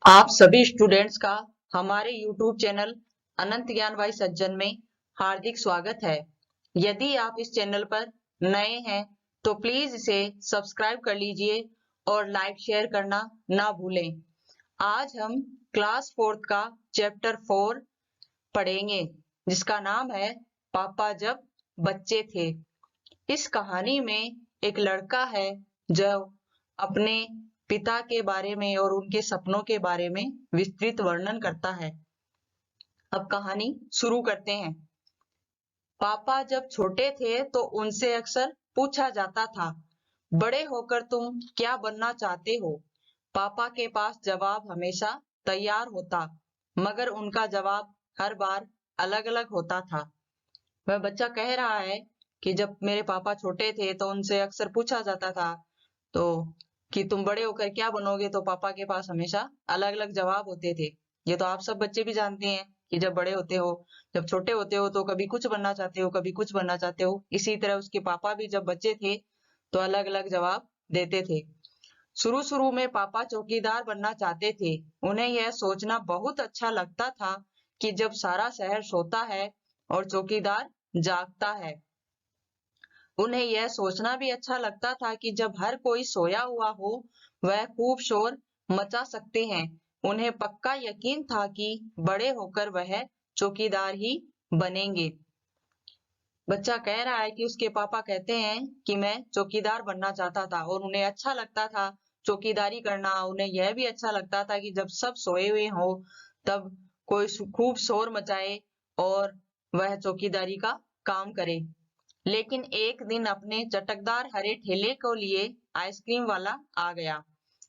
आप सभी स्टूडेंट्स का हमारे YouTube चैनल अनंत ज्ञान भाई सज्जन में हार्दिक स्वागत है। यदि आप इस चैनल पर नए हैं तो प्लीज इसे सब्सक्राइब कर लीजिए और लाइक शेयर करना ना भूलें। आज हम क्लास 4th का चैप्टर 4 पढ़ेंगे जिसका नाम है पापा जब बच्चे थे। इस कहानी में एक लड़का है जो अपने पिता के बारे में और उनके सपनों के बारे में विस्तृत वर्णन करता है। अब कहानी शुरू करते हैं। पापा जब छोटे थे तो उनसे अक्सर पूछा जाता था, बड़े होकर तुम क्या बनना चाहते हो? पापा के पास जवाब हमेशा तैयार होता, मगर उनका जवाब हर बार अलग-अलग होता था। वह बच्चा कह रहा है कि जब मेरे पापा छोटे थे तो उनसे अक्सर पूछा जाता था तो कि तुम बड़े होकर क्या बनोगे, तो पापा के पास हमेशा अलग अलग जवाब होते थे। ये तो आप सब बच्चे भी जानते हैं कि जब बड़े होते हो, जब छोटे होते हो तो कभी कुछ बनना चाहते हो, कभी कुछ बनना चाहते हो। इसी तरह उसके पापा भी जब बच्चे थे तो अलग अलग जवाब देते थे। शुरू शुरू में पापा चौकीदार बनना चाहते थे। उन्हें यह सोचना बहुत अच्छा लगता था कि जब सारा शहर सोता है और चौकीदार जागता है। उन्हें यह सोचना भी अच्छा लगता था कि जब हर कोई सोया हुआ हो वह खूब शोर मचा सकते हैं। उन्हें पक्का यकीन था कि बड़े होकर वह चौकीदार ही बनेंगे। बच्चा कह रहा है कि उसके पापा कहते हैं कि मैं चौकीदार बनना चाहता था और उन्हें अच्छा लगता था चौकीदारी करना। उन्हें यह भी अच्छा लगता था कि जब सब सोए हुए हो तब कोई खूब शोर मचाए और वह चौकीदारी का काम करे। लेकिन एक दिन अपने चटकदार हरे ठेले को लिए आइसक्रीम वाला आ गया।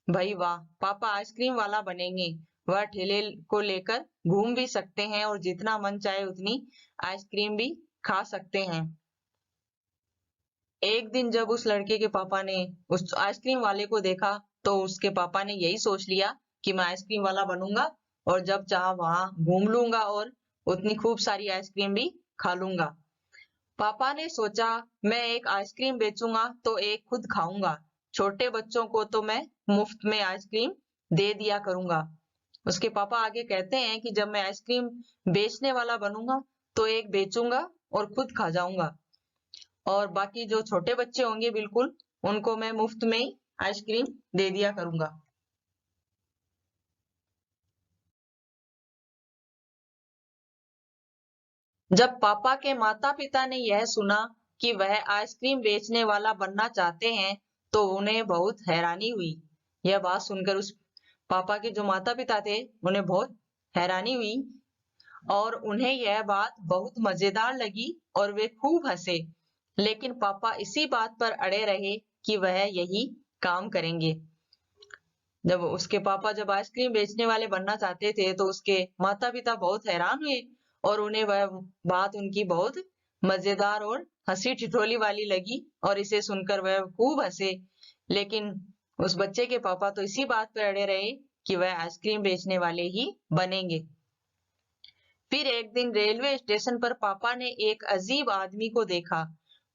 भाई वाह, पापा आइसक्रीम वाला बनेंगे। वह ठेले को लेकर घूम भी सकते हैं और जितना मन चाहे उतनी आइसक्रीम भी खा सकते हैं। एक दिन जब उस लड़के के पापा ने उस आइसक्रीम वाले को देखा तो उसके पापा ने यही सोच लिया कि मैं आइसक्रीम वाला बनूंगा और जब चाह वहां घूम लूंगा और उतनी खूब सारी आइसक्रीम भी खा लूंगा। पापा ने सोचा, मैं एक आइसक्रीम बेचूंगा तो एक खुद खाऊंगा। छोटे बच्चों को तो मैं मुफ्त में आइसक्रीम दे दिया करूंगा। उसके पापा आगे कहते हैं कि जब मैं आइसक्रीम बेचने वाला बनूंगा तो एक बेचूंगा और खुद खा जाऊंगा और बाकी जो छोटे बच्चे होंगे बिल्कुल उनको मैं मुफ्त में ही आइसक्रीम दे दिया करूंगा। जब पापा के माता पिता ने यह सुना कि वह आइसक्रीम बेचने वाला बनना चाहते हैं तो उन्हें बहुत हैरानी हुई। यह बात सुनकर उस पापा के जो माता पिता थे उन्हें बहुत हैरानी हुई और उन्हें यह बात बहुत मजेदार लगी और वे खूब हंसे। लेकिन पापा इसी बात पर अड़े रहे कि वह यही काम करेंगे। जब उसके पापा जब आइसक्रीम बेचने वाले बनना चाहते थे तो उसके माता पिता बहुत हैरान हुए और उन्हें वह बात उनकी बहुत मजेदार और हंसी ठिठोली वाली लगी और इसे सुनकर वह खूब हंसे। लेकिन उस बच्चे के पापा तो इसी बात पर अड़े रहे कि वह आइसक्रीम बेचने वाले ही बनेंगे। फिर एक दिन रेलवे स्टेशन पर पापा ने एक अजीब आदमी को देखा।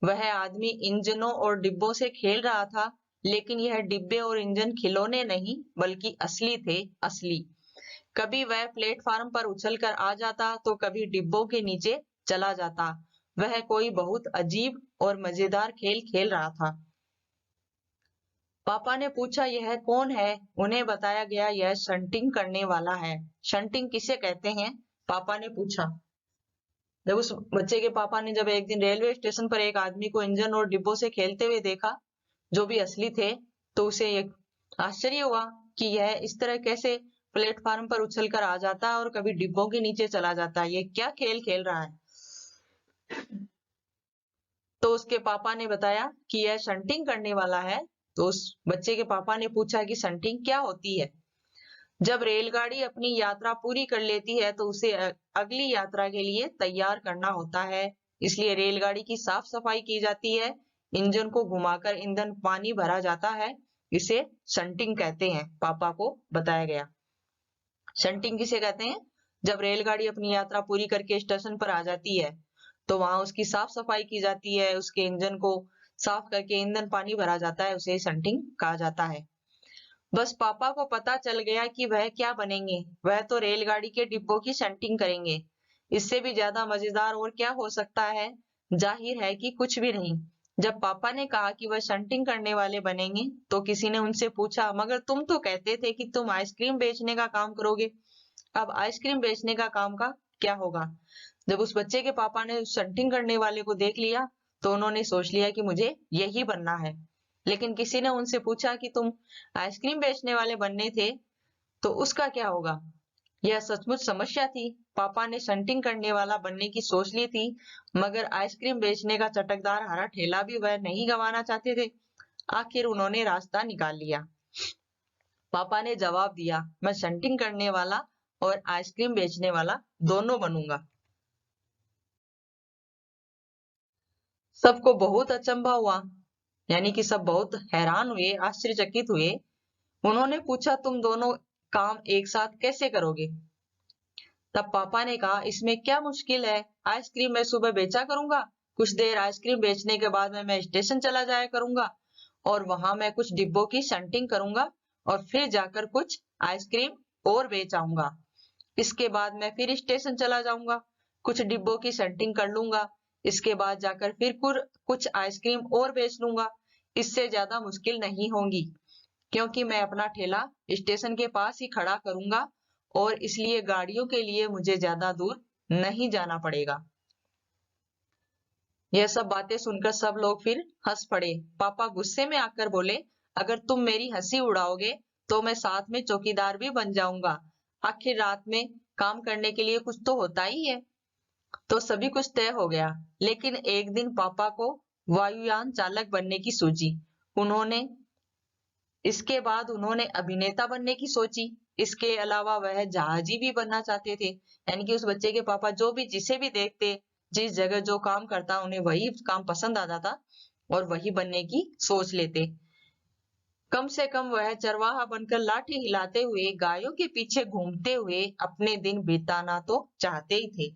वह आदमी इंजनों और डिब्बों से खेल रहा था, लेकिन यह डिब्बे और इंजन खिलौने नहीं बल्कि असली थे, असली। कभी वह प्लेटफार्म पर उछलकर आ जाता तो कभी डिब्बों के नीचे चला जाता। वह कोई बहुत अजीब और मजेदार खेल खेल रहा था। पापा ने पूछा, यह कौन है? उन्हें बताया गया यह शंटिंग करने वाला है। शंटिंग किसे कहते हैं? पापा ने पूछा। जब उस बच्चे के पापा ने जब एक दिन रेलवे स्टेशन पर एक आदमी को इंजन और डिब्बों से खेलते हुए देखा जो भी असली थे तो उसे एक आश्चर्य हुआ कि यह इस तरह कैसे प्लेटफार्म पर उछल कर आ जाता है और कभी डिब्बों के नीचे चला जाता है। ये क्या खेल खेल रहा है? तो उसके पापा ने बताया कि यह शंटिंग करने वाला है। तो उस बच्चे के पापा ने पूछा कि शंटिंग क्या होती है? जब रेलगाड़ी अपनी यात्रा पूरी कर लेती है तो उसे अगली यात्रा के लिए तैयार करना होता है। इसलिए रेलगाड़ी की साफ सफाई की जाती है, इंजन को घुमाकर ईंधन पानी भरा जाता है। इसे शंटिंग कहते हैं, पापा को बताया गया। शंटिंग किसे कहते हैं? जब रेलगाड़ी अपनी यात्रा पूरी करके स्टेशन पर आ जाती है तो वहां उसकी साफ सफाई की जाती है, उसके इंजन को साफ करके ईंधन पानी भरा जाता है, उसे शंटिंग कहा जाता है। बस पापा को पता चल गया कि वह क्या बनेंगे, वह तो रेलगाड़ी के डिब्बों की शंटिंग करेंगे। इससे भी ज्यादा मजेदार और क्या हो सकता है? जाहिर है कि कुछ भी नहीं। जब पापा ने कहा कि वह शंटिंग करने वाले बनेंगे, तो किसी ने उनसे पूछा, मगर तुम तो कहते थे कि तुम आइसक्रीम बेचने का काम करोगे। अब आइसक्रीम बेचने का काम का क्या होगा? जब उस बच्चे के पापा ने उस शंटिंग करने वाले को देख लिया, तो उन्होंने सोच लिया कि मुझे यही बनना है। लेकिन किसी ने उनसे पूछा कि तुम आइसक्रीम बेचने वाले बनने थे, तो उसका क्या होगा? यह सचमुच समस्या थी। पापा ने शंटिंग करने वाला बनने की सोच ली थी, मगर आइसक्रीम बेचने का चटकदार हरा ठेला भी वह नहीं गंवाना चाहते थे। आखिर उन्होंने रास्ता निकाल लिया। पापा ने जवाब दिया, मैं शंटिंग करने वाला और आइसक्रीम बेचने वाला दोनों बनूंगा। सबको बहुत अचंभा हुआ, यानी कि सब बहुत हैरान हुए, आश्चर्यचकित हुए। उन्होंने पूछा, तुम दोनों काम एक साथ कैसे करोगे? तब पापा ने कहा, इसमें क्या मुश्किल है? आइसक्रीम मैं सुबह बेचा करूंगा, कुछ देर आइसक्रीम बेचने के बाद में मैं स्टेशन चला जाया करूंगा और वहां मैं कुछ डिब्बों की शंटिंग करूंगा और फिर जाकर कुछ आइसक्रीम और बेच आऊंगा। इसके बाद मैं फिर स्टेशन चला जाऊंगा, कुछ डिब्बों की शंटिंग कर लूंगा, इसके बाद जाकर फिर कुछ आइसक्रीम और बेच लूंगा। इससे ज्यादा मुश्किल नहीं होगी, क्योंकि मैं अपना ठेला स्टेशन के पास ही खड़ा करूंगा और इसलिए गाड़ियों के लिए मुझे ज्यादा दूर नहीं जाना पड़ेगा। यह सब बातें सुनकर सब लोग फिर हंस पड़े। पापा गुस्से में आकर बोले, अगर तुम मेरी हंसी उड़ाओगे तो मैं साथ में चौकीदार भी बन जाऊंगा। आखिर रात में काम करने के लिए कुछ तो होता ही है। तो सभी कुछ तय हो गया। लेकिन एक दिन पापा को वायुयान चालक बनने की सूझी। उन्होंने इसके बाद उन्होंने अभिनेता बनने की सोची। इसके अलावा वह जहाजी भी बनना चाहते थे। यानी कि उस बच्चे के पापा जो भी जिसे भी देखते, जिस जगह जो काम करता, उन्हें वही काम पसंद आता था और वही बनने की सोच लेते। कम से कम वह चरवाहा बनकर लाठी हिलाते हुए गायों के पीछे घूमते हुए अपने दिन बिताना तो चाहते ही थे।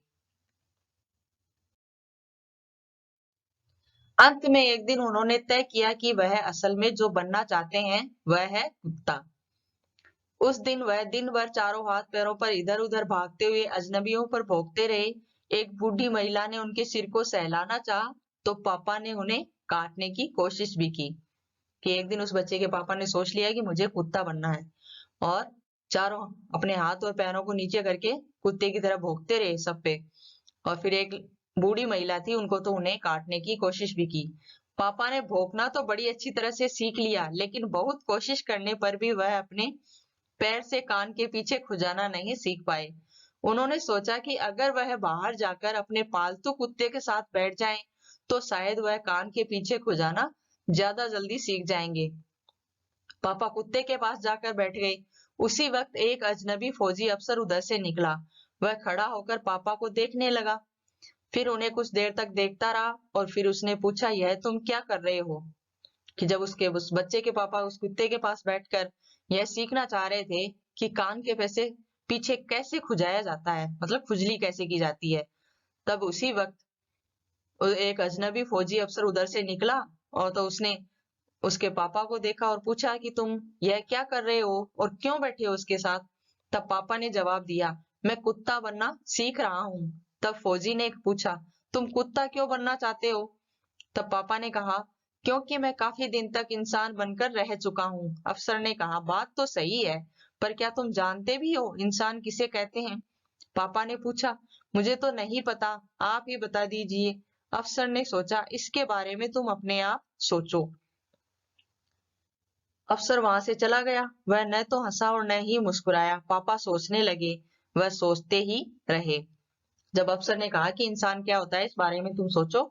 अंत में एक दिन उन्होंने तय किया कि वह असल में जो बनना चाहते हैं वह है कुत्ता। उस दिन वह दिन भर चारों हाथ पैरों पर इधर उधर भागते हुए अजनबियों पर भौंकते रहे। एक बूढ़ी महिला ने उनके सिर को सहलाना चाहा, तो पापा ने उन्हें काटने की कोशिश भी की। कि एक दिन उस बच्चे के पापा ने सोच लिया कि मुझे कुत्ता बनना है और चारों अपने हाथ और पैरों को नीचे करके कुत्ते की तरह भौंकते रहे सब पे। और फिर एक बूढ़ी महिला थी, उनको तो उन्हें काटने की कोशिश भी की। पापा ने भौंकना तो बड़ी अच्छी तरह से सीख लिया, लेकिन बहुत कोशिश करने पर भी वह अपने पैर से कान के पीछे खुजाना नहीं सीख पाए। उन्होंने सोचा कि अगर वह बाहर जाकर अपने पालतू कुत्ते के साथ बैठ जाएं, तो शायद वह कान के पीछे खुजाना ज्यादा जल्दी सीख जाएंगे। पापा कुत्ते के पास जाकर बैठ गए। उसी वक्त एक अजनबी फौजी अफसर उधर से निकला। वह खड़ा होकर पापा को देखने लगा, फिर उन्हें कुछ देर तक देखता रहा और फिर उसने पूछा, यह तुम क्या कर रहे हो? कि जब उस बच्चे के पापा उस कुत्ते के पास बैठकर यह सीखना चाह रहे थे कि कान के पैसे पीछे कैसे खुजाया जाता है, मतलब खुजली कैसे की जाती है, तब उसी वक्त एक अजनबी फौजी अफसर उधर से निकला और तो उसने उसके पापा को देखा और पूछा कि तुम यह क्या कर रहे हो और क्यों बैठे हो उसके साथ? तब पापा ने जवाब दिया, मैं कुत्ता बनना सीख रहा हूँ। तब फौजी ने पूछा, तुम कुत्ता क्यों बनना चाहते हो? तब पापा ने कहा, क्योंकि मैं काफी दिन तक इंसान बनकर रह चुका हूँ। अफसर ने कहा, बात तो सही है, पर क्या तुम जानते भी हो इंसान किसे कहते हैं? पापा ने पूछा, मुझे तो नहीं पता, आप ही बता दीजिए। अफसर ने सोचा, इसके बारे में तुम अपने आप सोचो। अफसर वहां से चला गया। वह न तो हंसा और न ही मुस्कुराया। पापा सोचने लगे, वह सोचते ही रहे। जब अफसर ने कहा कि इंसान क्या होता है इस बारे में तुम सोचो,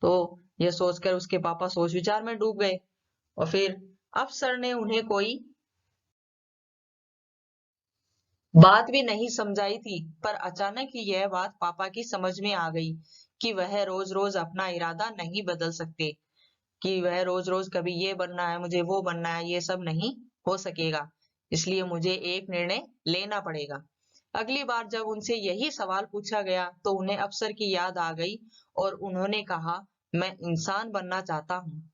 तो यह सोचकर उसके पापा सोच विचार में डूब गए। और फिर अफसर ने उन्हें कोई बात भी नहीं समझाई थी, पर अचानक ही यह बात पापा की समझ में आ गई कि वह रोज रोज अपना इरादा नहीं बदल सकते, कि वह रोज रोज कभी ये बनना है, मुझे वो बनना है, ये सब नहीं हो सकेगा। इसलिए मुझे एक निर्णय लेना पड़ेगा। अगली बार जब उनसे यही सवाल पूछा गया, तो उन्हें अफसर की याद आ गई और उन्होंने कहा, मैं इंसान बनना चाहता हूँ।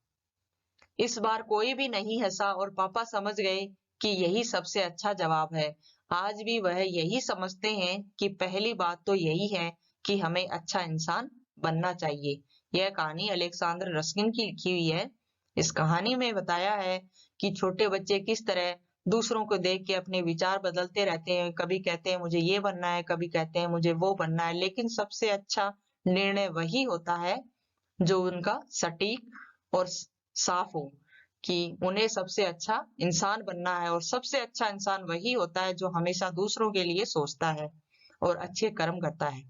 इस बार कोई भी नहीं हंसा और पापा समझ गए कि यही सबसे अच्छा जवाब है। आज भी वह यही समझते हैं कि पहली बात तो यही है कि हमें अच्छा इंसान बनना चाहिए। यह कहानी अलेक्जेंडर रस्किन की लिखी हुई है। इस कहानी में बताया है कि छोटे बच्चे किस तरह दूसरों को देख के अपने विचार बदलते रहते हैं। कभी कहते हैं मुझे ये बनना है, कभी कहते हैं मुझे वो बनना है, लेकिन सबसे अच्छा निर्णय वही होता है जो उनका सटीक और साफ हो कि उन्हें सबसे अच्छा इंसान बनना है। और सबसे अच्छा इंसान वही होता है जो हमेशा दूसरों के लिए सोचता है और अच्छे कर्म करता है।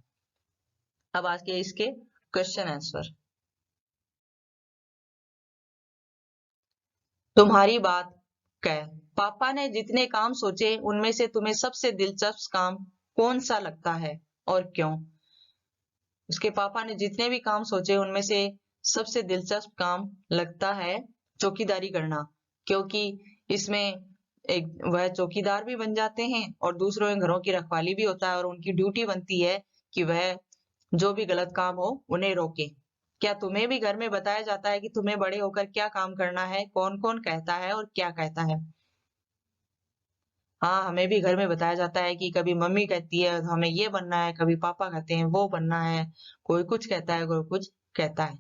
अब आज के इसके क्वेश्चन आंसर। तुम्हारी बात कह, पापा ने जितने काम सोचे उनमें से तुम्हें सबसे दिलचस्प काम कौन सा लगता है और क्यों? उसके पापा ने जितने भी काम सोचे उनमें से सबसे दिलचस्प काम लगता है चौकीदारी करना, क्योंकि इसमें एक वह चौकीदार भी बन जाते हैं और दूसरों के घरों की रखवाली भी होता है और उनकी ड्यूटी बनती है कि वह जो भी गलत काम हो उन्हें रोके। क्या तुम्हें भी घर में बताया जाता है कि तुम्हें बड़े होकर क्या काम करना है, कौन कौन कहता है और क्या कहता है? हाँ, हमें भी घर में बताया जाता है कि कभी मम्मी कहती है हमें ये बनना है, कभी पापा कहते हैं वो बनना है, कोई कुछ कहता है, कोई कुछ कहता है।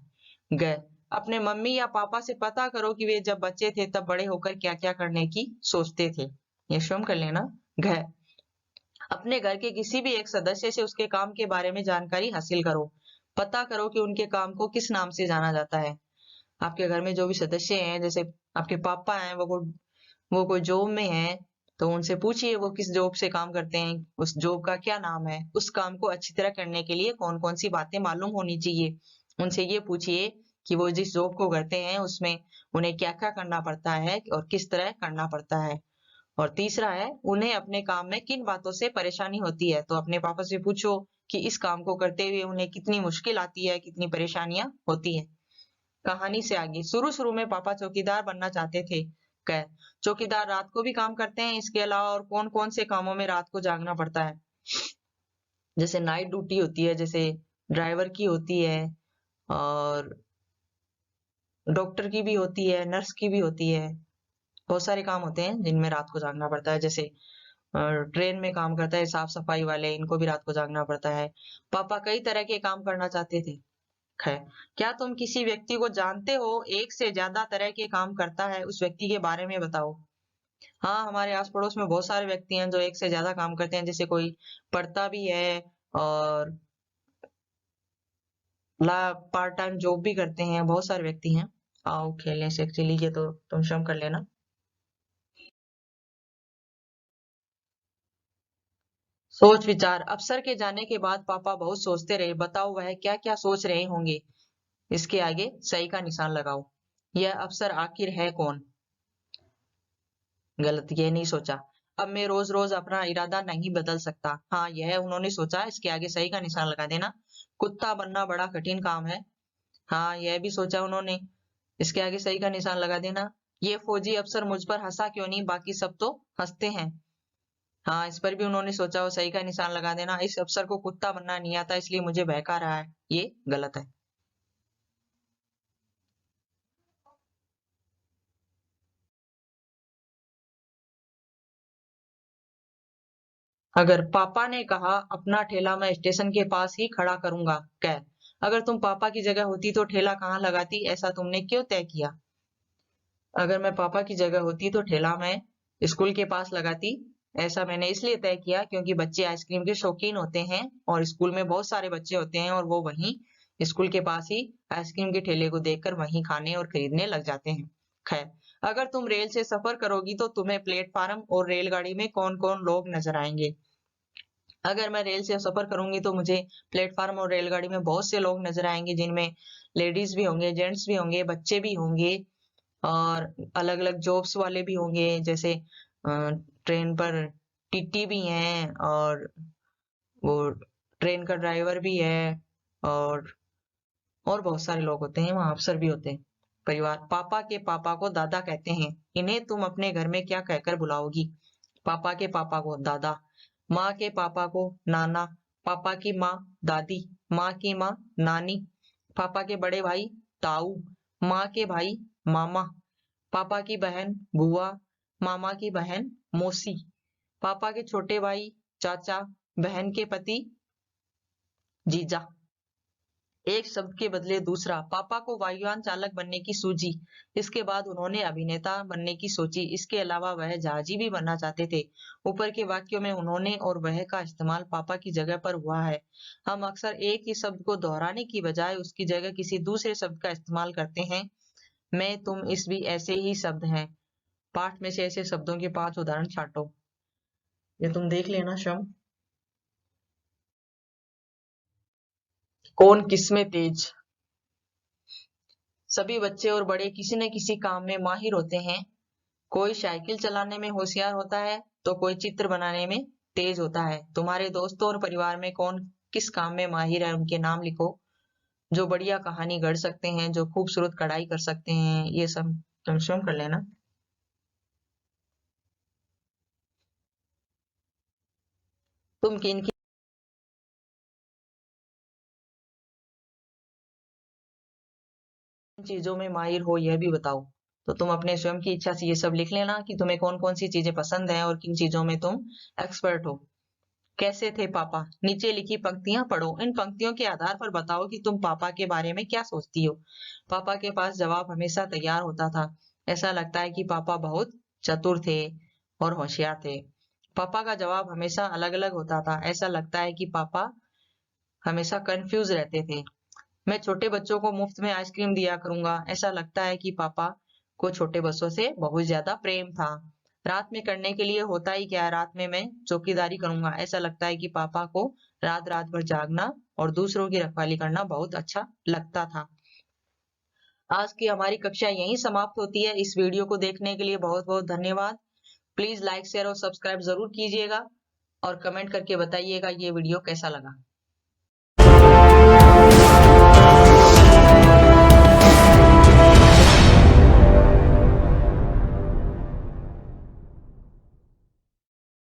गए अपने मम्मी या पापा से पता करो कि वे जब बच्चे थे तब बड़े होकर क्या क्या करने की सोचते थे। ये शुरू कर लेना। गए अपने घर के किसी भी एक सदस्य से उसके काम के बारे में जानकारी हासिल करो। पता करो कि उनके काम को किस नाम से जाना जाता है। आपके घर में जो भी सदस्य हैं, जैसे आपके पापा हैं, वो कोई जॉब में है, तो उनसे पूछिए वो किस जॉब से काम करते हैं, उस जॉब का क्या नाम है, उस काम को अच्छी तरह करने के लिए कौन कौन सी बातें मालूम होनी चाहिए। उनसे ये पूछिए कि वो जिस जॉब को करते हैं उसमें उन्हें क्या क्या करना पड़ता है और किस तरह करना पड़ता है। और तीसरा है, उन्हें अपने काम में किन बातों से परेशानी होती है, तो अपने पापा से पूछो कि इस काम को करते हुए उन्हें कितनी मुश्किल आती है, कितनी परेशानियां होती है। कहानी से आगे, शुरू शुरू में पापा चौकीदार बनना चाहते थे। कह, चौकीदार रात को भी काम करते हैं, इसके अलावा और कौन कौन से कामों में रात को जागना पड़ता है? जैसे नाइट ड्यूटी होती है, जैसे ड्राइवर की होती है और डॉक्टर की भी होती है, नर्स की भी होती है। बहुत सारे काम होते हैं जिनमें रात को जागना पड़ता है। जैसे ट्रेन में काम करता है साफ सफाई वाले, इनको भी रात को जागना पड़ता है। पापा कई तरह के काम करना चाहते थे। है, क्या तुम किसी व्यक्ति को जानते हो एक से ज्यादा तरह के काम करता है, उस व्यक्ति के बारे में बताओ। हाँ, हमारे आस पड़ोस में बहुत सारे व्यक्ति हैं जो एक से ज्यादा काम करते हैं, जैसे कोई पढ़ता भी है और ला पार्ट टाइम जॉब भी करते हैं, बहुत सारे व्यक्ति हैं। आओ खेलने से एक्चुअली ये तो तुम स्वयं कर लेना। सोच विचार, अफसर के जाने के बाद पापा बहुत सोचते रहे। बताओ वह क्या क्या सोच रहे होंगे। इसके आगे सही का निशान लगाओ। यह अफसर आखिर है कौन? गलत, ये नहीं सोचा। अब मैं रोज रोज अपना इरादा नहीं बदल सकता। हाँ, यह उन्होंने सोचा। इसके आगे सही का निशान लगा देना। कुत्ता बनना बड़ा कठिन काम है। हाँ, यह भी सोचा उन्होंने। इसके आगे सही का निशान लगा देना। ये फौजी अफसर मुझ पर हंसा क्यों नहीं, बाकी सब तो हंसते हैं। हाँ, इस पर भी उन्होंने सोचा और सही का निशान लगा देना। इस अफसर को कुत्ता बनना नहीं आता इसलिए मुझे बहका रहा है। ये गलत है। अगर पापा ने कहा अपना ठेला मैं स्टेशन के पास ही खड़ा करूंगा। क्या, अगर तुम पापा की जगह होती तो ठेला कहाँ लगाती, ऐसा तुमने क्यों तय किया? अगर मैं पापा की जगह होती तो ठेला मैं स्कूल के पास लगाती। ऐसा मैंने इसलिए तय किया क्योंकि बच्चे आइसक्रीम के शौकीन होते हैं और स्कूल में बहुत सारे बच्चे होते हैं और वो वहीं स्कूल के पास ही आइसक्रीम के ठेले को देखकर वहीं खाने और खरीदने लग जाते हैं। खैर, अगर तुम रेल से सफर करोगी तो तुम्हें प्लेटफार्म और रेलगाड़ी में कौन कौन लोग नजर आएंगे? अगर मैं रेल से सफर करूंगी तो मुझे प्लेटफार्म और रेलगाड़ी में बहुत से लोग नजर आएंगे, जिनमें लेडीज भी होंगे, जेंट्स भी होंगे, बच्चे भी होंगे और अलग अलग जॉब्स वाले भी होंगे। जैसे ट्रेन पर टीटी भी हैं और वो ट्रेन का ड्राइवर भी है और बहुत सारे लोग होते हैं, वहां अफसर भी होते हैं। परिवार, पापा के पापा को दादा कहते हैं। इन्हें तुम अपने घर में क्या कहकर बुलाओगी? पापा के पापा को दादा, माँ के पापा को नाना, पापा की माँ दादी, माँ की माँ नानी, पापा के बड़े भाई ताऊ, माँ के भाई मामा, पापा की बहन बुआ, मामा की बहन मौसी, पापा के छोटे भाई चाचा, बहन के पति जीजा। एक शब्द के बदले दूसरा, पापा को वायुयान चालक बनने की सूझी। इसके बाद उन्होंने अभिनेता बनने की सोची। इसके अलावा वह जहाजी भी बनना चाहते थे। ऊपर के वाक्यों में उन्होंने और वह का इस्तेमाल पापा की जगह पर हुआ है। हम अक्सर एक ही शब्द को दोहराने की बजाय उसकी जगह किसी दूसरे शब्द का इस्तेमाल करते हैं। मैं, तुम, इस भी ऐसे ही शब्द हैं। पाठ में से ऐसे शब्दों के 5 उदाहरण छांटो। ये तुम देख लेना श्रम। कौन किसमें तेज? सभी बच्चे और बड़े किसी न किसी काम में माहिर होते हैं। कोई साइकिल चलाने में होशियार होता है तो कोई चित्र बनाने में तेज होता है। तुम्हारे दोस्तों और परिवार में कौन किस काम में माहिर है, उनके नाम लिखो। जो बढ़िया कहानी गढ़ सकते हैं, जो खूबसूरत कढ़ाई कर सकते हैं, ये सब तुम स्वयं कर लेना। तुम किन चीजों में माहिर हो यह भी बताओ। तो तुम अपने स्वयं की इच्छा से ये सब लिख लेना कि तुम्हें कौन कौन सी चीजें पसंद है और किन चीजों में तुम एक्सपर्ट हो। कैसे थे पापा? नीचे लिखी पंक्तियां पढ़ो। इन पंक्तियों के आधार पर बताओ कि तुम पापा के बारे में क्या सोचती हो। पापा के पास जवाब हमेशा तैयार होता था। ऐसा लगता है कि पापा बहुत चतुर थे और होशियार थे। पापा का जवाब हमेशा अलग अलग होता था। ऐसा लगता है कि पापा हमेशा कंफ्यूज रहते थे। मैं छोटे बच्चों को मुफ्त में आइसक्रीम दिया करूंगा। ऐसा लगता है कि पापा को छोटे बच्चों से बहुत ज्यादा प्रेम था। रात में करने के लिए होता ही क्या है, रात में मैं चौकीदारी करूंगा। ऐसा लगता है कि पापा को रात रात भर जागना और दूसरों की रखवाली करना बहुत अच्छा लगता था। आज की हमारी कक्षा यहीं समाप्त होती है। इस वीडियो को देखने के लिए बहुत बहुत धन्यवाद। प्लीज लाइक, शेयर और सब्सक्राइब जरूर कीजिएगा और कमेंट करके बताइएगा ये वीडियो कैसा लगा।